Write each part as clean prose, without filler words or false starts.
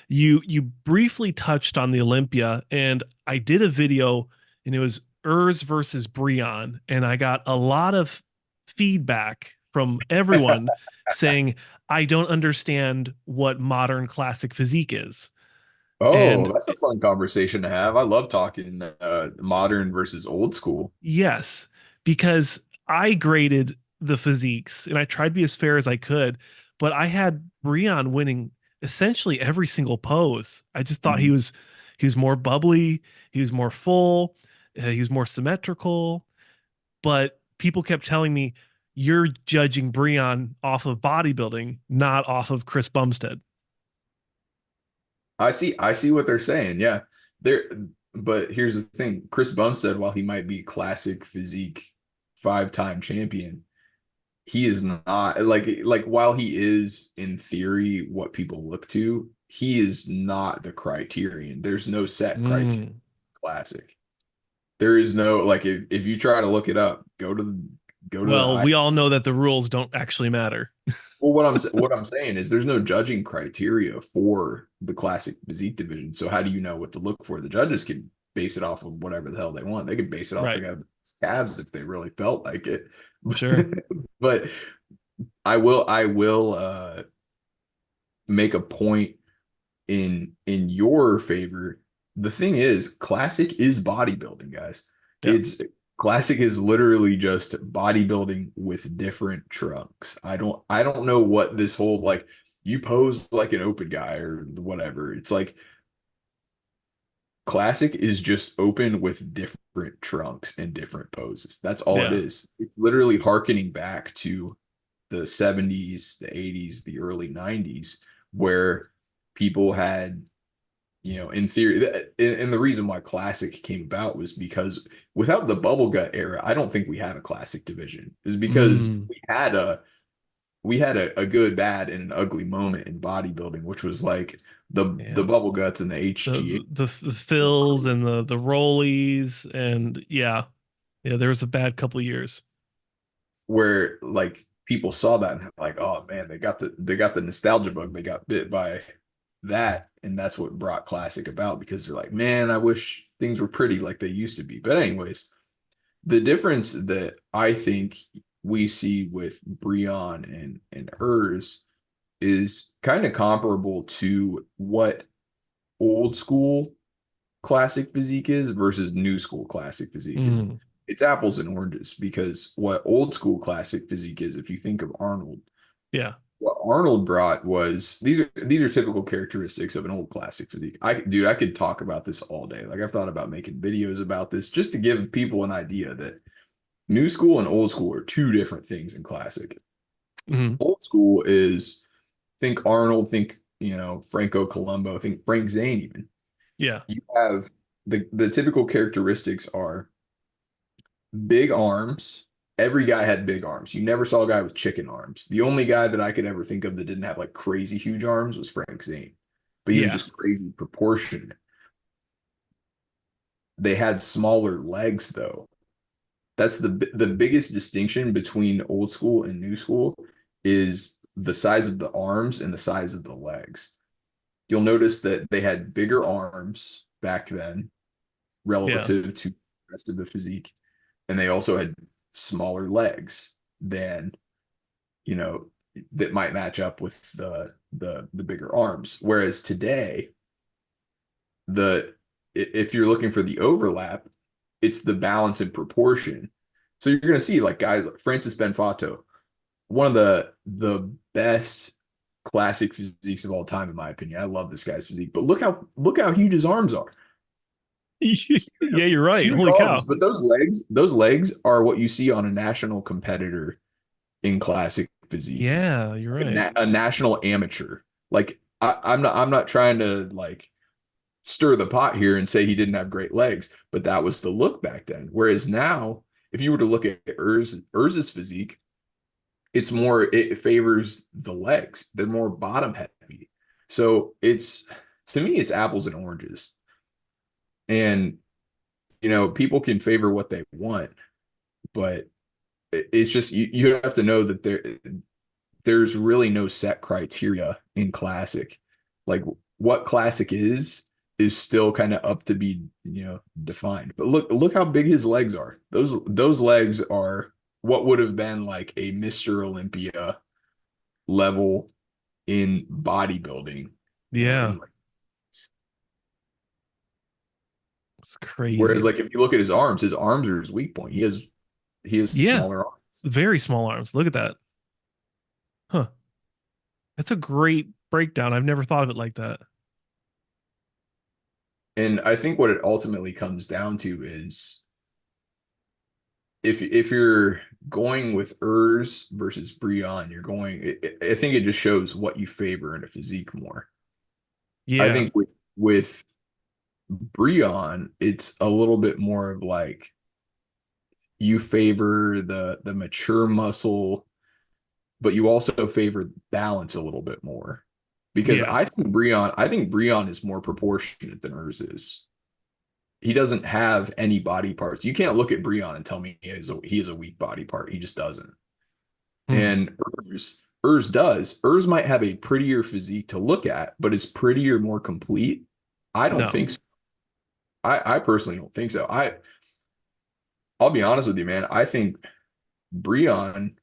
You briefly touched on the Olympia, and I did a video, and it was Urs versus Breon, and I got a lot of feedback from everyone saying I don't understand what modern classic physique is. Oh, And that's a fun conversation to have. I love talking modern versus old school. yes, because I graded the physiques and I tried to be as fair as I could, but I had Breon winning essentially every single pose. I just thought Mhm. he was more bubbly, he was more full, he was more symmetrical, but people kept telling me you're judging Breon off of bodybuilding, not off of Chris Bumstead. I see what they're saying. Yeah. There, but here's the thing. Chris Bumstead, while he might be classic physique five-time champion, he is not like while he is in theory what people look to, he is not the criterion. There's no set criterion Mm. classic. There is no like if you try to look it up, go to the Well, I we all know that the rules don't actually matter. well what I'm saying is there's no judging criteria for the classic physique division. So how do you know what to look for? The judges can base it off of whatever the hell they want. They could base it off the Right. guy with calves if they really felt like it. Sure. But I will make a point in your favor. The thing is, classic is bodybuilding, guys. Yeah. It's classic is literally just bodybuilding with different trunks. I don't know what this whole like you pose like an open guy or whatever. It's like classic is just open with different trunks and different poses. That's all it Yeah. is. It's literally harkening back to the 70s, the 80s, the early 90s, where people had, in theory, and the reason why classic came about was because without the bubble gut era, I don't think we had a classic division. It was because Mm. we had a good, bad, and an ugly moment in bodybuilding, which was like the Yeah. bubble guts and the HGH The fills and the rollies and yeah. Yeah, there was a bad couple years. where like people saw that and they're like, oh man, they got the nostalgia bug. They got bit by that, and that's what brought classic about because they're like, man, I wish things were pretty like they used to be. But anyways, the difference that I think we see with Breon and hers is kind of comparable to what old school classic physique is versus new school classic physique is. Mm. It's apples and oranges because what old school classic physique is, if you think of Arnold, Yeah. what Arnold brought was these are typical characteristics of an old classic physique. I could talk about this all day. Like I've thought about making videos about this just to give people an idea that new school and old school are two different things in classic. Mm. Old school is think Arnold, think, Franco Columbo, think Frank Zane even. Yeah. You have the typical characteristics are big arms. Every guy had big arms. You never saw a guy with chicken arms. The only guy that I could ever think of that didn't have like crazy huge arms was Frank Zane, but he was Yeah. just crazy proportionate. They had smaller legs though. That's the biggest distinction between old school and new school is the size of the arms and the size of the legs. You'll notice that they had bigger arms back then Yeah. relative to the rest of the physique, and they also had smaller legs than, you know, that might match up with the bigger arms. Whereas today, the if you're looking for the overlap, it's the balance and proportion. So you're going to see like guys like Francis Benfato, one of the best classic physiques of all time, in my opinion. I love this guy's physique, but look how huge his arms are. Yeah, you're right. Huge Holy arms, cow. but those legs are what you see on a national competitor in classic physique, Yeah, you're right. a national amateur. Like I'm not trying to like stir the pot here and say he didn't have great legs, but that was the look back then. Whereas now, if you were to look at Urz's physique, it favors the legs. They're more bottom heavy. So it's to me, it's apples and oranges. And people can favor what they want, but it's just you have to know that there's really no set criteria in classic. Like what classic is still kind of up to be, defined. But look how big his legs are. Those legs are what would have been like a Mr. Olympia level in bodybuilding, Yeah, in like, it's whereas crazy. like if you look at his arms are his weak point. He has Yeah, smaller arms. very small arms. Look at that. Huh. That's a great breakdown. I've never thought of it like that. And I think what it ultimately comes down to is if you're going with Urs versus Brion, I think it just shows what you favor in a physique more. I Yeah, think with Brion, it's a little bit more of like you favor the mature muscle, but you also favor balance a little bit more. Because yeah. I think Brion is more proportionate than Urs is. He doesn't have any body parts. You can't look at Brion and tell me he is a weak body part. He just doesn't. Hmm. And Urs does. Urs might have a prettier physique to look at, but is prettier more complete? I don't No, think so. I personally don't think so. I'll be honest with you, man. I think Brion,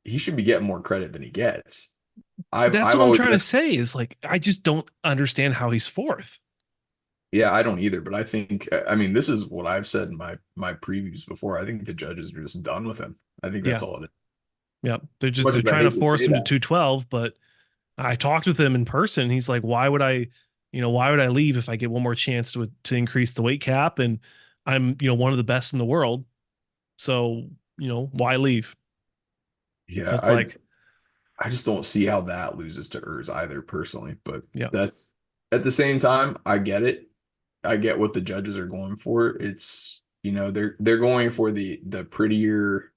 he should be getting more credit than he gets. that's I've what I'm always trying to been, say is like, I just don't understand how he's fourth. yeah, I don't either, but I think, I mean, this is what I've said in my previews before. I think the judges are just done with him. I think that's Yeah, all it is. yeah. As much They're as I trying to hate to force say him to that. 212, but I talked with him in person. He's like, why would why would I leave if I get one more chance to increase the weight cap and I'm, one of the best in the world. So, why leave? So Yeah, it's like, I just don't see how that loses to Urs either, personally. But yeah. that's at the same time, I get it. I get what the judges are going for. It's, they're going for the prettier,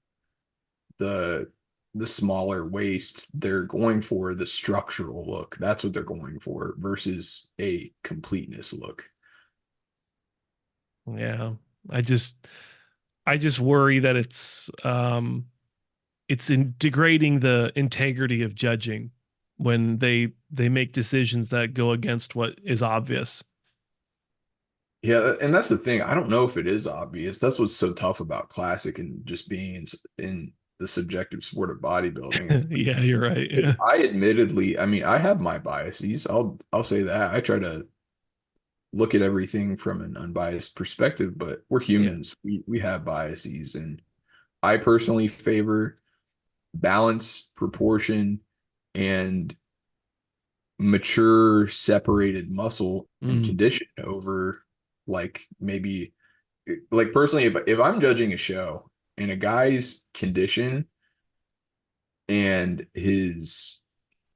the the smaller waist. They're going for the structural look. That's what they're going for versus a completeness look. Yeah. I just I just worry that it's in degrading the integrity of judging when they make decisions that go against what is obvious. Yeah, and that's the thing. I don't know if it is obvious. That's what's so tough about classic and just being in the subjective sport of bodybuilding. It's Yeah, you're right. Yeah. I admittedly, I mean, I have my biases. I'll say that. I try to look at everything from an unbiased perspective, but we're Yeah. humans. We have biases, and I personally favor balance, proportion, and mature separated muscle and Mm, condition over like maybe like personally if I'm judging a show and a guy's condition and his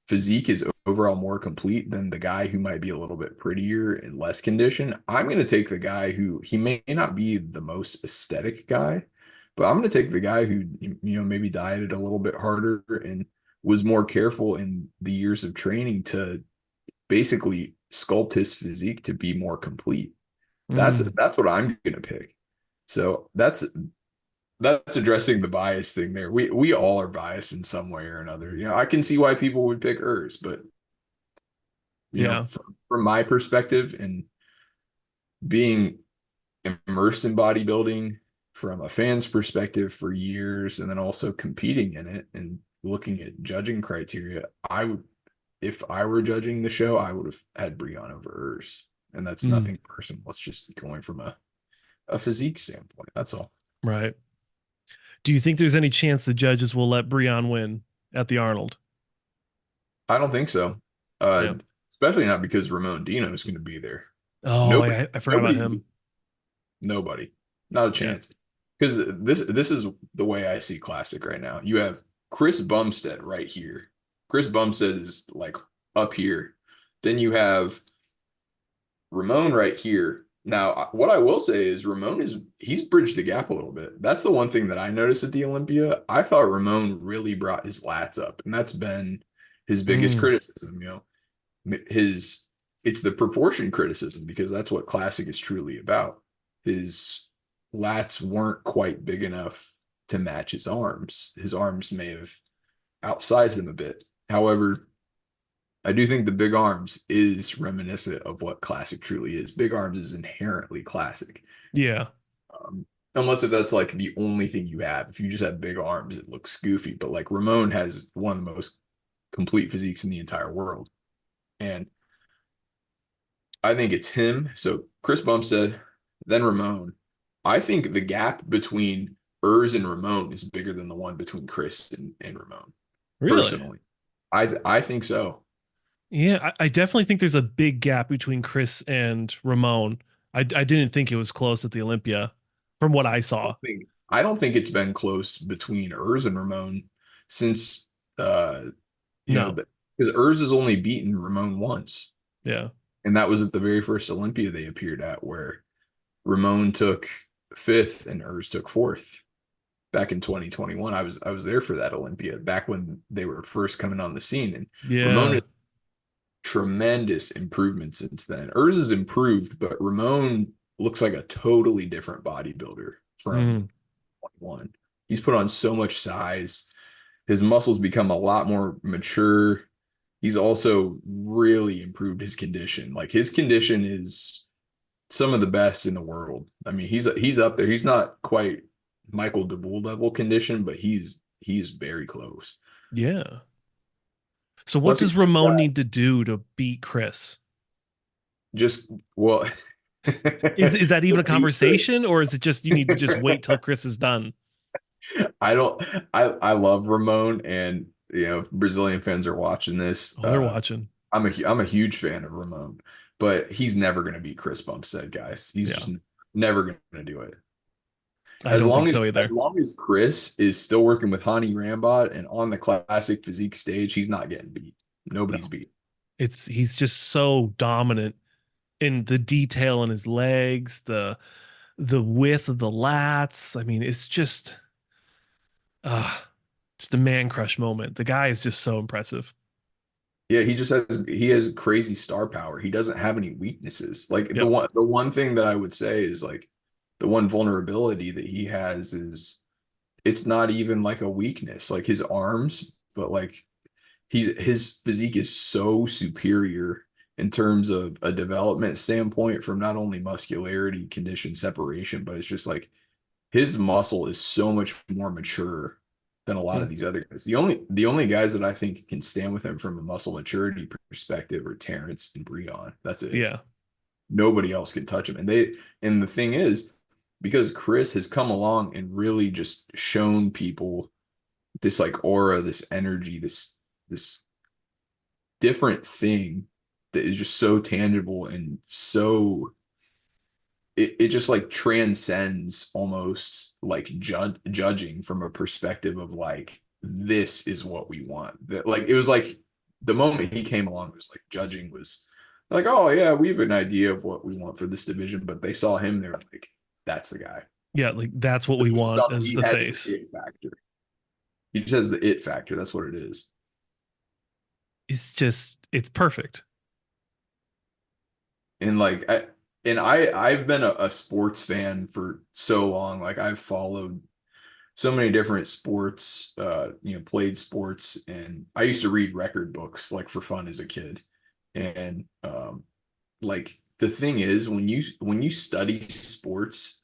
physique is overall more complete than the guy who might be a little bit prettier and less conditioned, I'm going to take the guy who he may not be the most aesthetic guy, but I'm going to take the guy who maybe dieted a little bit harder and was more careful in the years of training to basically sculpt his physique to be more complete. mm. That's what I'm going to pick. So that's addressing the bias thing there. We all are biased in some way or another. I can see why people would pick Urs, but Yeah. from my perspective and being immersed in bodybuilding from a fan's perspective for years, and then also competing in it and looking at judging criteria, if I were judging the show, I would have had Brion over Urs. And that's Mm, nothing personal. It's just going from a physique standpoint. That's all. right. Do you think there's any chance the judges will let Breon win at the Arnold? I don't think so. Yeah. Especially not because Ramon Dino is going to be there. Oh, Nobody, I forgot about nobody, him. nobody, not a Yeah. chance. Because this is the way I see classic right now. You have Chris Bumstead right here. Chris Bumstead is like up here. Then you have Ramon right here. Now, what I will say is he's bridged the gap a little bit. That's the one thing that I noticed at the Olympia. I thought Ramon really brought his lats up, and that's been his biggest Mm, criticism. His it's the proportion criticism because that's what classic is truly about. His lats weren't quite big enough to match his arms. His arms may have outsized them a bit. However, I do think the big arms is reminiscent of what classic truly is. Big arms is inherently classic. Yeah. Um, Unless if that's like the only thing you have. If you just have big arms, it looks goofy. But like Ramon has one of the most complete physiques in the entire world. And I think it's him. So Chris Bumstead, then Ramon. I think the gap between Urs and Ramon is bigger than the one between Chris and Ramon. Really? Personally, I think so. Yeah, I definitely think there's a big gap between Chris and Ramon. I didn't think it was close at the Olympia from what I saw. I don't think it's been close between Urs and Ramon since you know No. because Urs has only beaten Ramon once, Yeah. and that was at the very first Olympia they appeared at, where Ramon took fifth and Urs took fourth back in 2021. I was there for that Olympia back when they were first coming on the scene, and Ramon Yeah. has tremendous improvement since then. Urs has improved, but Ramon looks like a totally different bodybuilder from Mm. 21. He's put on so much size. His muscles become a lot more mature. He's also really improved his condition. Like his condition is some of the best in the world. I mean, he's up there. He's not quite Michael DeBull level condition, but he's very close. Yeah. So what Plus, does he's Ramon got need to do to beat Chris? just well, Is that even a to beat Chris. conversation, or is it just you need to just wait till Chris is done? I don't. I love Ramon, and if Brazilian fans are watching this, Oh, they're watching. I'm a huge fan of Ramon, but he's never going to beat Chris Bumstead, guys. He's Yeah. just never going to do it. I As don't think long so as either. long as Chris is still working with Hani Rambod and on the classic physique stage, he's not getting beat. Nobody's No. beat. He's just so dominant in the detail in his legs, the width of the lats. I mean, it's uh just a man crush moment. The guy is just so impressive. Yeah, he has crazy star power. He doesn't have any weaknesses. Like the Yep. one thing that I would say is like the one vulnerability that he has is it's not even like a weakness, like his arms, but like his physique is so superior in terms of a development standpoint from not only muscularity, condition, separation, but it's just like his muscle is so much more mature than a lot Hmm. of these other guys. The only guys that I think can stand with him from a muscle maturity perspective are Terrence and Breon. That's it. Yeah. Nobody else can touch him. And the thing is, because Chris has come along and really just shown people this like aura, this energy, this different thing that is just so tangible and so it just like transcends almost like judging from a perspective of like this is what we want. That like it was like the moment he came along, it was like judging was like, oh yeah, we have an idea of what we want for this division, but they saw him, they're like, that's the guy. Yeah, like that's what we want as He the has the face. it factor. He just has the it factor. That's what it is. It's perfect. And like I've been a sports fan for so long. Like I've followed so many different sports, played sports, and I used to read record books like for fun as a kid. And like the thing is when you study sports,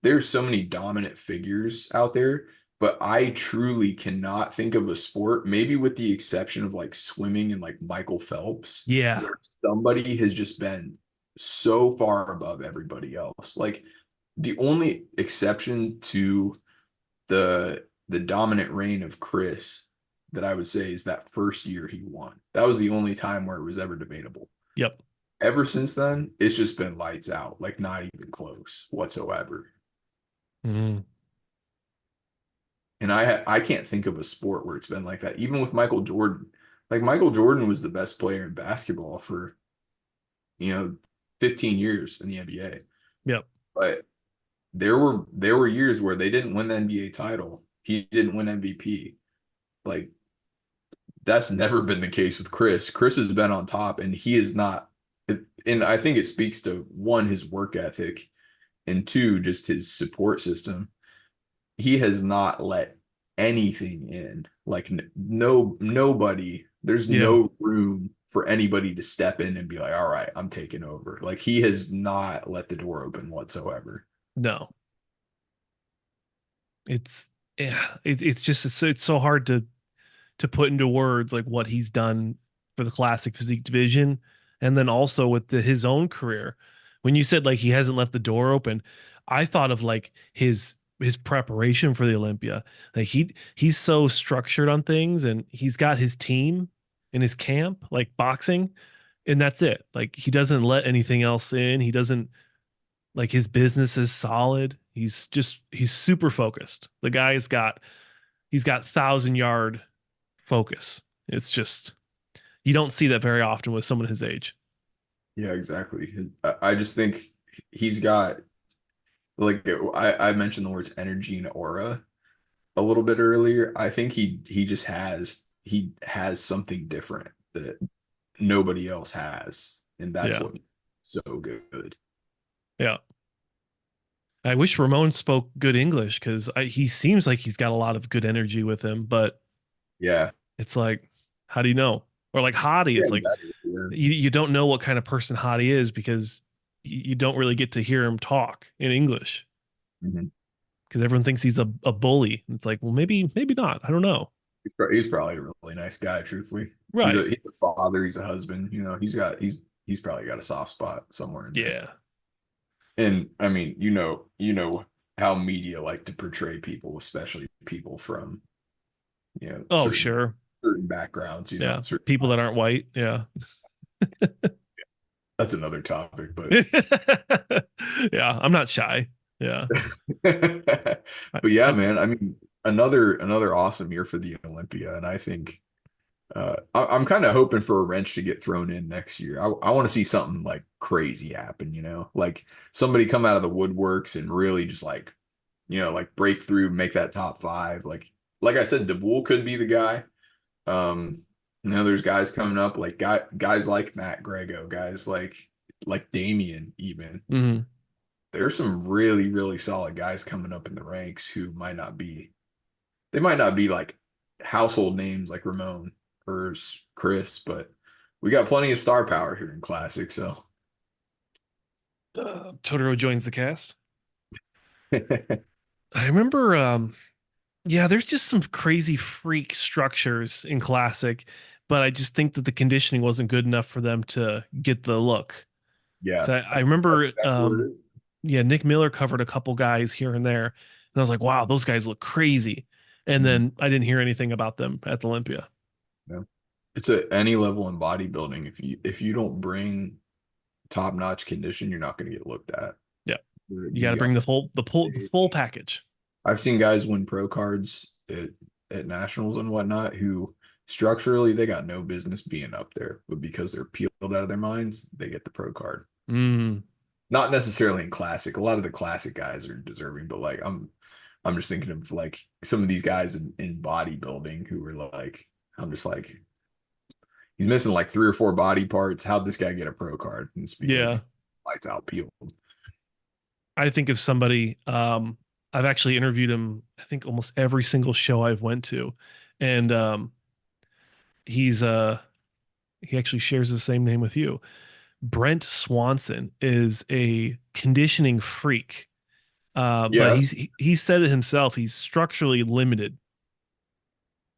there's so many dominant figures out there, but I truly cannot think of a sport, maybe with the exception of like swimming and like Michael Phelps, Yeah. where somebody has just been so far above everybody else. Like the only exception to the dominant reign of Chris that I would say is that first year he won. That was the only time where it was ever debatable. Yep. Ever since then, it's just been lights out, like not even close whatsoever. Mm. And I can't think of a sport where it's been like that. Even with Michael Jordan, like Michael Jordan was the best player in basketball for 15 years in the NBA. Yep. But there were years where they didn't win the NBA title. He didn't win MVP. Like that's never been the case with Chris. Chris has been on top, and he is not. And I think it speaks to one, his work ethic, and two, just his support system. He has not let anything in. Like no nobody There's Yeah. no room for anybody to step in and be like, all right, I'm taking over. Like he has not let the door open whatsoever. No. It's yeah, it's just it's so hard to put into words like what he's done for the classic physique division and then also with his own career. When you said like he hasn't left the door open, I thought of like his preparation for the Olympia. Like he's so structured on things and he's got his team in his camp like boxing and that's it. Like he doesn't let anything else in. He doesn't like his business is solid. He's super focused. The guy's got he's got 1,000 yard focus. It's just you don't see that very often with someone his age. Yeah, exactly. I just think he's got like I mentioned the words energy and aura a little bit earlier. I think he has something different that nobody else has, and that's Yeah. what so good. Yeah. I wish Ramon spoke good English because he seems like he's got a lot of good energy with him, but Yeah. it's like, how do you know? Or like Hottie, it's Getting like better. Yeah. you don't know what kind of person Hottie is because you don't really get to hear him talk in English Mhm. because everyone thinks he's a bully. It's like, well, maybe not. I don't know. He's probably a really nice guy, truthfully. Right. He's a father, he's a husband, he's probably got a soft spot somewhere in there. Yeah. And I mean, you know how media like to portray people, especially people from, Oh, sure. certain backgrounds, Yeah. certain People that aren't mindsets. white. Yeah. That's another topic, but Yeah. I'm not shy. Yeah. but I, yeah, I, man. I mean, another awesome year for the Olympia, and I think I'm kind of hoping for a wrench to get thrown in next year. I want to see something like crazy happen, like somebody come out of the woodworks and really just like, like break through, make that top five. Like I said, DeBool could be the guy. Um, there's guys coming up like guys like Matt Grego, guys like Damien even. mhm. There's some really, really solid guys coming up in the ranks who they might not be like household names like Ramon or Chris, but we got plenty of star power here in Classic. So Totoro joins the cast. I remember, yeah, there's just some crazy freak structures in Classic, but I just think that the conditioning wasn't good enough for them to get the look. yeah, So I that's remember, exactly what it is. yeah, Nick Miller covered a couple guys here and there, and I was like, wow, those guys look crazy. And Mhm. then I didn't hear anything about them at the Olympia. Yeah. It's at any level in bodybuilding. If you don't bring top-notch condition, you're not going to get looked at. Yeah, Whether it you got to be on bring the full stage. package. I've seen guys win pro cards at nationals and whatnot who structurally they got no business being up there, but because they're peeled out of their minds, they get the pro card. Mm, Not necessarily in classic. A lot of the classic guys are deserving, but like I'm just thinking of like some of these guys in bodybuilding who were like, I'm just like, he's missing like three or four body parts. How'd this guy get a pro card? And it's because yeah, lights out peeled. I think of somebody. I've actually interviewed him. I think almost every single show I've went to, and he's he actually shares the same name with you. Brent Swanson is a conditioning freak, but Yeah. he said it himself. He's structurally limited,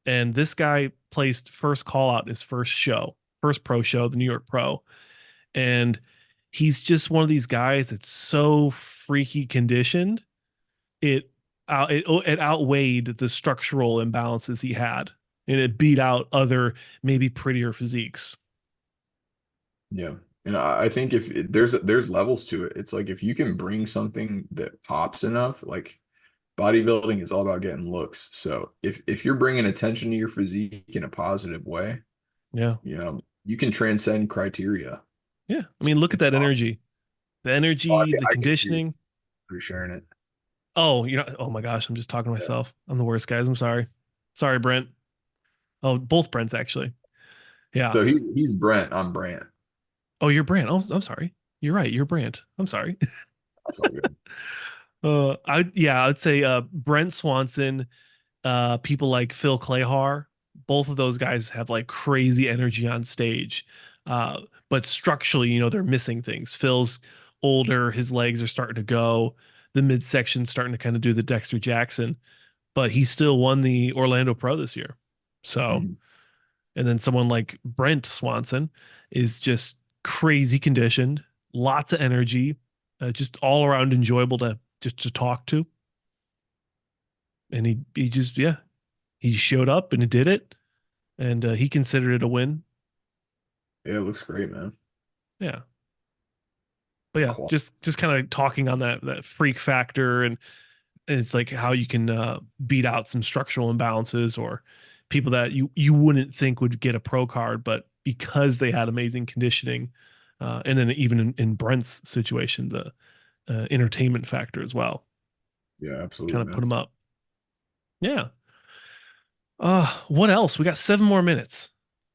and this guy placed first call out in his first show, first pro show, the New York Pro, and he's just one of these guys that's so freaky conditioned it it outweighed the structural imbalances he had, and it beat out other maybe prettier physiques. Yeah. And I think if there's levels to it. It's like if you can bring something that pops enough, like bodybuilding is all about getting looks. So if you're bringing attention to your physique in a positive way, Yeah, you can transcend criteria. yeah. I mean, look at It's that awesome. energy, Oh, the I can agree with conditioning. you for sharing it. Oh, you know, oh my gosh, I'm just talking to Yeah. myself. I'm the worst, guys. I'm sorry. Sorry, Brent. Oh, both Brents actually. Yeah. So he's Brent. I'm Brant. Oh, you're Brant. Oh, I'm sorry. You're right. You're Brant. I'm sorry. That's all good. I'd say Brent Swanson, people like Phil Clayhar, both of those guys have like crazy energy on stage. But structurally, they're missing things. Phil's older, his legs are starting to go. The midsection's starting to kind of do the Dexter Jackson, but he still won the Orlando Pro this year. So, Mhm. and then someone like Brent Swanson is just crazy conditioned, lots of energy, just all around enjoyable to talk to. And he just, yeah, he showed up and he did it, and he considered it a win. Yeah, it looks great, man. Yeah, but yeah, Qual- just kind of talking on that freak factor, and it's like how you can beat out some structural imbalances or people that you wouldn't think would get a pro card, but because they had amazing conditioning, and then even in Brent's situation, the entertainment factor as well, Yeah, kind absolutely, of put man. him up. Yeah. What else? We got 7 more minutes.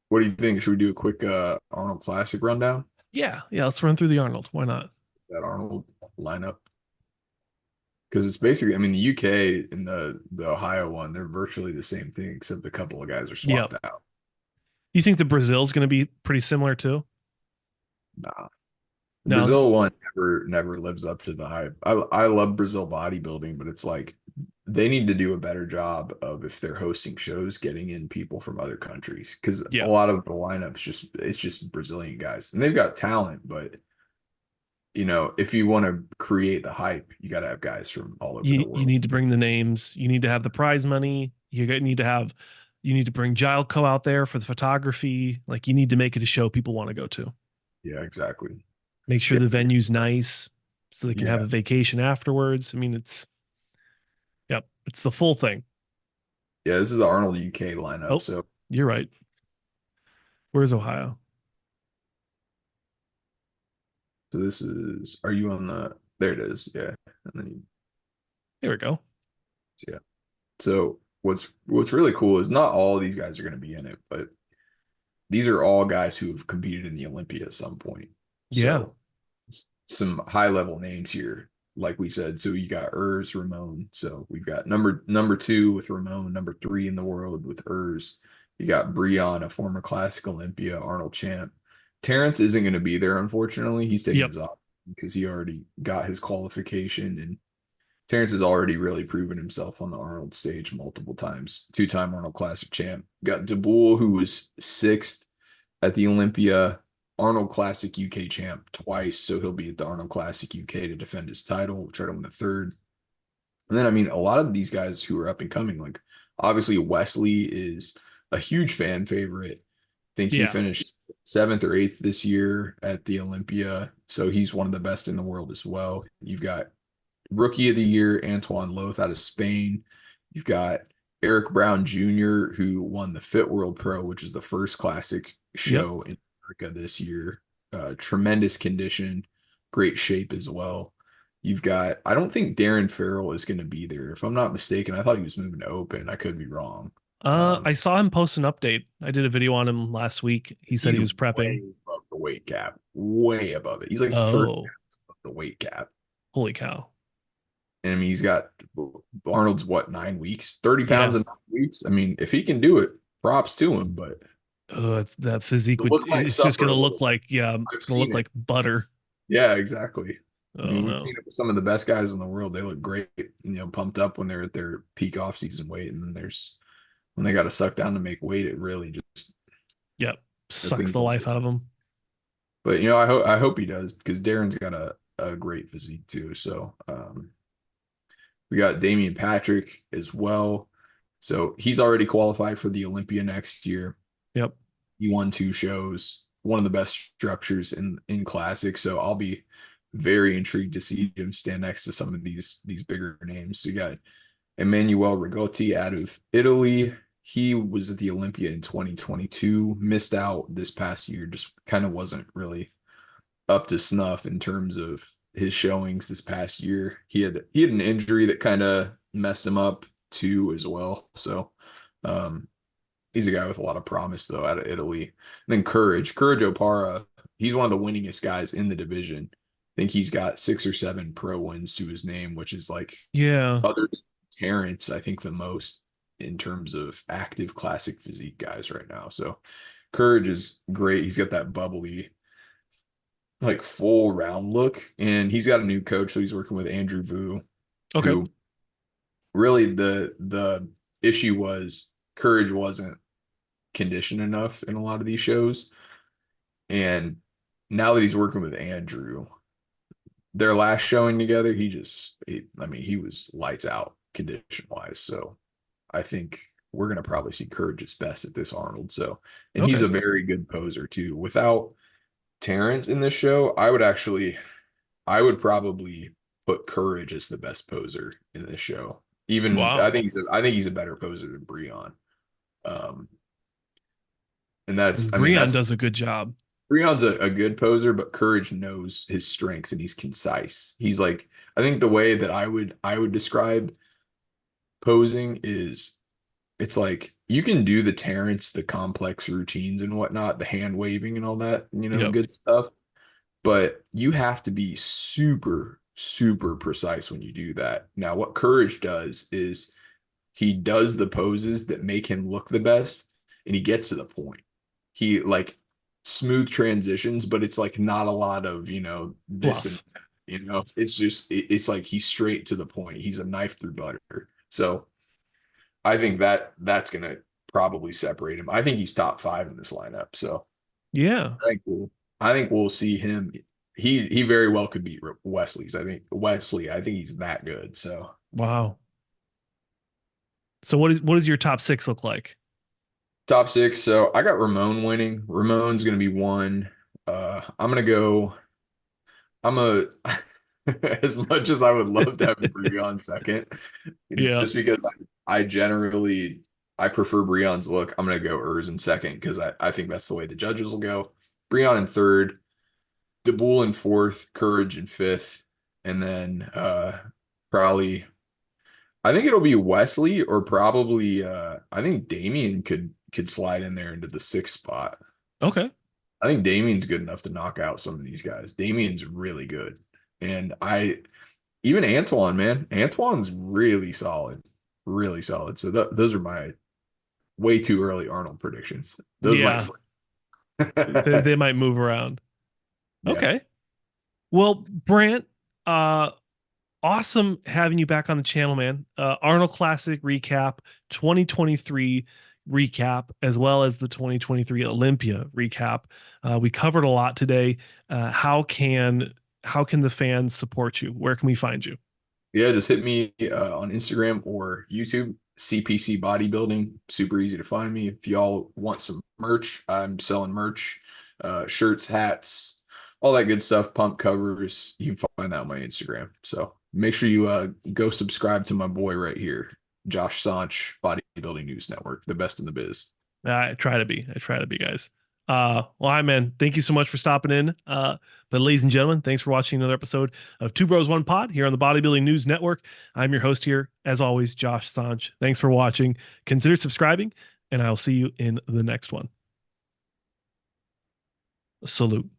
What do you think? Should we do a quick Arnold Classic rundown? Yeah, yeah. Let's run through the Arnold. Why not? That Arnold lineup. Because it's basically, I mean, the UK and the Ohio one, they're virtually the same thing, except a couple of guys are Yep. swapped out. You think the Brazil's going to be pretty similar too? Nah. The No. Brazil one never lives up to the hype. I love Brazil bodybuilding, but it's like they need to do a better job of if they're hosting shows, getting in people from other countries. Because a Yeah. lot of the lineups it's just Brazilian guys. And they've got talent, but if you want to create the hype, you got to have guys from all over the You world. need to bring the names. You need to have the prize money. You need to bring Gilco out there for the photography. Like you need to make it a show people want to go to. Yeah, exactly. Make sure Yeah, the venue's nice so they can have yeah, a vacation afterwards. I mean, yep, it's the full thing. yeah. This is the Arnold UK lineup. Oh, So, you're right. Where's Ohio? so this is. Are you on the? There it is. Yeah, and then Here we go. yeah. So what's really cool is not all of these guys are going to be in it, but these are all guys who have competed in the Olympia at some point. Yeah. So some high level names here, like we said. So you got Ramon. So we've got number two with Ramon, number three in the world with You got Breon, a former classic Olympia, Arnold champ. Terrence isn't going to be there, unfortunately. He's taking Yep. his off because he already got his qualification, and Terrence has already really proven himself on the Arnold stage multiple times. Two-time Arnold Classic champ. Got DeBoule, who was sixth at the Olympia, Arnold Classic UK champ twice, so he'll be at the Arnold Classic UK to defend his title. Try to win the third. And then, I mean, a lot of these guys who are up and coming, like obviously Wesley is a huge fan favorite. I think he Yeah. finished seventh or eighth this year at the Olympia, so he's one of the best in the world as well. You've got Rookie of the Year, Antoine Loth out of Spain. You've got Eric Brown Jr., who won the Fit World Pro, which is the first classic Yep. show in America this year. Tremendous condition, great shape as well. You've got, I don't think Darren Farrell is going to be there. If I'm not mistaken, I thought he was moving to open. I could be wrong. I saw him post an update. I did a video on him last week. He said He's he was prepping. way above the weight cap, way above it. He's like 30 Oh, pounds above the weight cap. holy cow. And I mean, he's got Arnold's what, 9 weeks, 30 pounds Yeah. in 9 weeks. I mean, if he can do it, props to him, but It's that physique the would look might it's just suffer gonna a look little. like, yeah, I've it's gonna look seen it. like butter. Yeah, exactly. I Oh mean, we've no. seen it with some of the best guys in the world. They look great, pumped up when they're at their peak off-season weight. And then when they got to suck down to make weight, it really just Yep. Sucks things the don't life go. out of him. But I hope he does because Darren's got a great physique too. So we got Damian Patrick as well. So he's already qualified for the Olympia next year. Yep. He won two shows, one of the best structures in classic. So I'll be very intrigued to see him stand next to some of these bigger names. So you got Emmanuel Rigotti out of Italy. He was at the Olympia in 2022, missed out this past year, just kind of wasn't really up to snuff in terms of his showings this past year. He had an injury that kind of messed him up too as well. So um he's a guy with a lot of promise though out of Italy. And then Courage Opara, he's one of the winningest guys in the division. I think he's got 6 or 7 pro wins to his name, which is like Yeah. other than Terrence, I think the most. in terms of active classic physique guys right now. So Courage is great. He's got that bubbly, like full round look, and he's got a new coach. So he's working with Andrew Vu, Okay. who really the issue was Courage wasn't conditioned enough in a lot of these shows. And now that he's working with Andrew, their last showing together, I mean, he was lights out condition wise. So I think we're going to probably see Courage's best at this Arnold. So, and he's Okay. a very good poser too. Without Terrence in this show, I would probably put Courage as the best poser in this show. Even Wow. I think he's a better poser than Breon. Um, and that's, I mean, Breon that's does a good job. Breon's a good poser, but Courage knows his strengths and he's concise. He's like, I think the way that I would describe posing is it's like you can do the Terrence, the complex routines and whatnot, the hand waving and all that, Yep. good stuff. But you have to be super, super precise when you do that. Now, what Courage does is he does the poses that make him look the best and he gets to the point. He like smooth transitions, but it's like not a lot of, this and Fluff. that, it's just, it's like he's straight to the point. He's a knife through butter. So I think that's going to probably separate him. I think he's top 5 in this lineup. So Yeah. I think we'll see him. He very well could beat Wesley. I think he's that good. So Wow. So what does your top six look like? top 6. So I got Ramon winning. Ramon's gonna be 1. I'm gonna go. I'm a as much as I would love to have Breon second, Yeah. just because I generally I prefer Breon's look. I'm gonna go Urs in second because I think that's the way the judges will go. Breon in third, DeBoule in fourth, Courage in fifth, and then probably I think it'll be Wesley or probably I think Damien could slide in there into the 6th spot. Okay. I think Damien's good enough to knock out some of these guys. Damien's really good. And I even Antoine, man. Antoine's really solid. Really solid. So those are my way too early Arnold predictions. Those might Yeah. slip. They might move around. Yeah. Okay. Well, Brant, uh, awesome having you back on the channel, man. Arnold Classic recap, 2023 recap, as well as the 2023 Olympia recap. We covered a lot today. How can the fans support you? Where can we find you? Yeah, just hit me on Instagram or YouTube, CPC Bodybuilding. Super easy to find me. If y'all want some merch, I'm selling merch, shirts, hats, all that good stuff, pump covers. You can find that on my Instagram. So make sure you go subscribe to my boy right here, Josh Sanch, Bodybuilding News Network, the best in the biz. I try to be. I try to be, guys. Well, hi, man. Thank you so much for stopping in. But ladies and gentlemen, thanks for watching another episode of Two Bros One Pod here on the Bodybuilding News Network. I'm your host here, as always, Josh Sanch. Thanks for watching. Consider subscribing, and I'll see you in the next one. Salute.